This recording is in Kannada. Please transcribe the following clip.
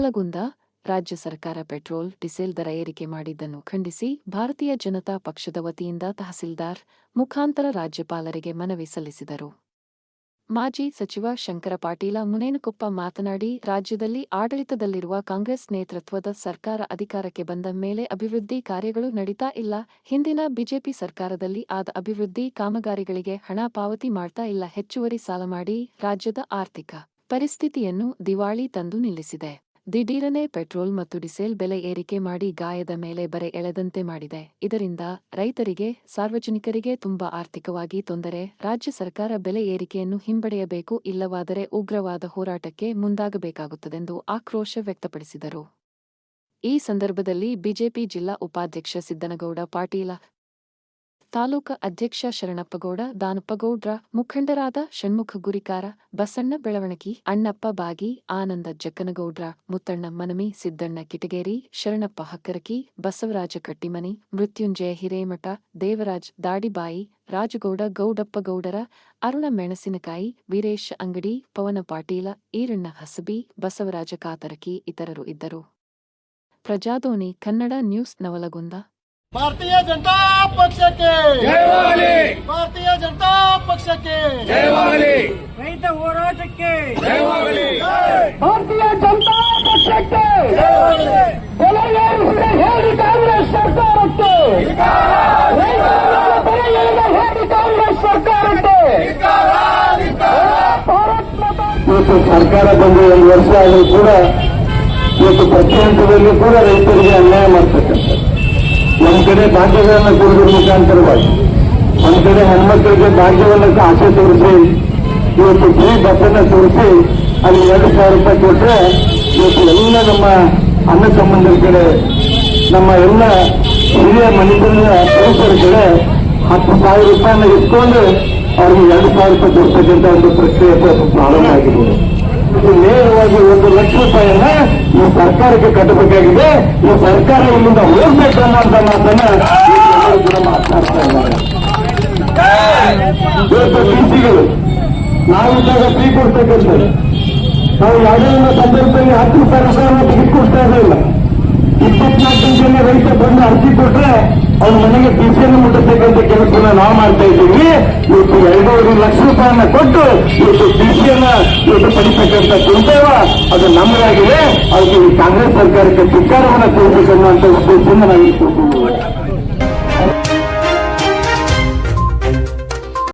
ನವಲಗುಂದ ರಾಜ್ಯ ಸರ್ಕಾರ ಪೆಟ್ರೋಲ್, ಡೀಸೆಲ್ ದರ ಏರಿಕೆ ಮಾಡಿದ್ದನ್ನು ಖಂಡಿಸಿ ಭಾರತೀಯ ಜನತಾ ಪಕ್ಷದ ವತಿಯಿಂದ ತಹಸೀಲ್ದಾರ್ ಮುಖಾಂತರ ರಾಜ್ಯಪಾಲರಿಗೆ ಮನವಿ ಸಲ್ಲಿಸಿದರು. ಮಾಜಿ ಸಚಿವ ಶಂಕರ ಪಾಟೀಲ ಮುನೇನಕೊಪ್ಪ ಮಾತನಾಡಿ, ರಾಜ್ಯದಲ್ಲಿ ಆಡಳಿತದಲ್ಲಿರುವ ಕಾಂಗ್ರೆಸ್ ನೇತೃತ್ವದ ಸರ್ಕಾರ ಅಧಿಕಾರಕ್ಕೆ ಬಂದ ಮೇಲೆ ಅಭಿವೃದ್ಧಿ ಕಾರ್ಯಗಳು ನಡೀತಾ ಇಲ್ಲ. ಹಿಂದಿನ ಬಿಜೆಪಿ ಸರ್ಕಾರದಲ್ಲಿ ಆದ ಅಭಿವೃದ್ಧಿ ಕಾಮಗಾರಿಗಳಿಗೆ ಹಣ ಪಾವತಿ ಮಾಡ್ತಾ ಇಲ್ಲ. ಹೆಚ್ಚುವರಿ ಸಾಲ ಮಾಡಿ ರಾಜ್ಯದ ಆರ್ಥಿಕ ಪರಿಸ್ಥಿತಿಯನ್ನು ದಿವಾಳಿ ತಂದು ನಿಲ್ಲಿಸಿದೆ. ದಿಢೀರನೆ ಪೆಟ್ರೋಲ್ ಮತ್ತು ಡೀಸೆಲ್ ಬೆಲೆ ಏರಿಕೆ ಮಾಡಿ ಗಾಯದ ಮೇಲೆ ಬರೆ ಎಳೆದಂತೆ ಮಾಡಿದೆ. ಇದರಿಂದ ರೈತರಿಗೆ, ಸಾರ್ವಜನಿಕರಿಗೆ ತುಂಬಾ ಆರ್ಥಿಕವಾಗಿ ತೊಂದರೆ. ರಾಜ್ಯ ಸರ್ಕಾರ ಬೆಲೆ ಏರಿಕೆಯನ್ನು ಹಿಂಪಡೆಯಬೇಕು, ಇಲ್ಲವಾದರೆ ಉಗ್ರವಾದ ಹೋರಾಟಕ್ಕೆ ಮುಂದಾಗಬೇಕಾಗುತ್ತದೆಂದು ಆಕ್ರೋಶ ವ್ಯಕ್ತಪಡಿಸಿದರು. ಈ ಸಂದರ್ಭದಲ್ಲಿ ಬಿಜೆಪಿ ಜಿಲ್ಲಾ ಉಪಾಧ್ಯಕ್ಷ ಸಿದ್ದನಗೌಡ ಪಾಟೀಲ, ತಾಲೂಕಾ ಅಧ್ಯಕ್ಷ ಶರಣಪ್ಪಗೌಡ ದಾನಪ್ಪಗೌಡ್ರ, ಮುಖಂಡರಾದ ಷಣ್ಮುಖ ಗುರಿಕಾರ, ಬಸಣ್ಣ ಬೆಳವಣಗಿ, ಅಣ್ಣಪ್ಪ ಬಾಗಿ, ಆನಂದ ಜಕ್ಕನಗೌಡ್ರ, ಮುತ್ತಣ್ಣ ಮನಮಿ, ಸಿದ್ದಣ್ಣ ಕಿಟಗೇರಿ, ಶರಣಪ್ಪ ಹಕ್ಕರಕಿ, ಬಸವರಾಜ ಕಟ್ಟಿಮನಿ, ಮೃತ್ಯುಂಜಯ ಹಿರೇಮಠ, ದೇವರಾಜ್ ದಾಡಿಬಾಯಿ, ರಾಜಗೌಡ ಗೌಡಪ್ಪಗೌಡರ, ಅರುಣ ಮೆಣಸಿನಕಾಯಿ, ವೀರೇಶ್ ಅಂಗಡಿ, ಪವನ ಪಾಟೀಲ, ಈರಣ್ಣ ಹಸಬಿ, ಬಸವರಾಜ ಕಾತರಕಿ ಇತರರು ಇದ್ದರು. ಪ್ರಜಾಧ್ವನಿ ಕನ್ನಡ ನ್ಯೂಸ್ ನವಲಗುಂದ. ಭಾರತೀಯ ಜನತಾ ಪಕ್ಷಕ್ಕೆ ಜಯವಾಗಲಿ. ಭಾರತೀಯ ಜನತಾ ಪಕ್ಷಕ್ಕೆ ಜಯವಾಗಲಿ. ರೈತ ಹೋರಾಟಕ್ಕೆ ಜಯವಾಗಲಿ. ಭಾರತೀಯ ಜನತಾ ಪಕ್ಷಕ್ಕೆ ಬೆಲೆ ಏರಿಸಿದ ಹೇಳಿ ಕಾಂಗ್ರೆಸ್ ಸರ್ಕಾರಕ್ಕೆ, ಹೇಳಿ ಕಾಂಗ್ರೆಸ್ ಸರ್ಕಾರಕ್ಕೆ. ಇವತ್ತು ಸರ್ಕಾರ ಬಂದು 1 ವರ್ಷ ಆದರೂ ಕೂಡ ಇವತ್ತು ಪ್ರತಿ ಹಂತದಲ್ಲಿ ಕೂಡ ರೈತರಿಗೆ ಅನ್ಯಾಯ ಮಾಡ್ತಕ್ಕಂಥ, ಒಂದ್ ಕಡೆ ಭಾಗ್ಯಗಳನ್ನ ಕೊಡುವ ಮುಖಾಂತರವಾಗಿ, ಒಂದ್ ಕಡೆ ಹೆಣ್ಮಕ್ಳಿಗೆ ಭಾಗ್ಯವನ್ನ ಆಸೆ ತೋರಿಸಿ, ಇವತ್ತು ಫ್ರೀ ಬಸ್ಸನ್ನ ತೋರಿಸಿ ಅಲ್ಲಿ 2,000 ರೂಪಾಯಿ ಕೊಟ್ರೆ ಇವತ್ತು ಎಲ್ಲ ನಮ್ಮ ಅಣ್ಣ ಸಂಬಂಧರ ಕಡೆ, ನಮ್ಮ ಎಲ್ಲ ಹಿರಿಯ ಮನೆತನದ ಪುರುಷರ ಕಡೆ 10,000 ರೂಪಾಯಿನ ಇಟ್ಕೊಂಡು ಅವ್ರಿಗೆ 2,000 ರೂಪಾಯಿ ಕೊಡ್ತಕ್ಕಂಥ ಒಂದು ಪ್ರಕ್ರಿಯೆ ಪ್ರಾರಂಭ ಆಗಿದೆ. ನೇರವಾಗಿ 1 ಲಕ್ಷ ರೂಪಾಯಿಯನ್ನ ಈ ಸರ್ಕಾರಕ್ಕೆ ಕಟ್ಟಬೇಕಾಗಿದೆ. ಈ ಸರ್ಕಾರ ಇಲ್ಲಿಂದ ಹೋಗ್ಬೇಕು ಅನ್ನೋಂಥ ಮಾತನ್ನ ಕೂಡ ಮಾತನಾಡ್ತಾ ಇದ್ದಾರೆ. ಇವತ್ತು ಟಿಸಿಗಳು ನಾವಿದ್ದಾಗ ಫ್ರೀ ಕೊಡ್ತಕ್ಕಂಥದ್ದು, ನಾವು ಯಾವುದೇ ಒಂದು ಸಂದರ್ಭದಲ್ಲಿ 10,000 ಟಿಕೆಟ್ ಕೊಡ್ತಾ ಇರಲಿಲ್ಲ. 24 ಜನ ರೈತ ಬಂದು ಅರ್ಜಿ ಕೊಟ್ರೆ ಅವ್ರ ಮನೆಗೆ ಟಿಸಿಯನ್ನು ಮುಟ್ಟಿಸ್ತಕ್ಕಂಥ ಕೆಲಸನ ನಾವು ಮಾಡ್ತಾ ಇದ್ದೀವಿ. ಇವತ್ತು 2.5 ಲಕ್ಷ ರೂಪಾಯಿಯನ್ನ ಕೊಟ್ಟು ಇವತ್ತು ಟಿಸಿಯನ್ನ ಇವತ್ತು ಪಡಿತಕ್ಕಂಥ ಕುಂತೇವ ಅದು ನಮ್ಮದಾಗಿದೆ. ಅದಕ್ಕೆ ಈ ಕಾಂಗ್ರೆಸ್ ಸರ್ಕಾರಕ್ಕೆ ಧಿಕ್ಕಾರವನ್ನು ಕೊಡಬೇಕನ್ನುವಂಥ ಉದ್ದೇಶದಿಂದ ನಾವು ಇಟ್ಕೊಳ್ತೀವಿ.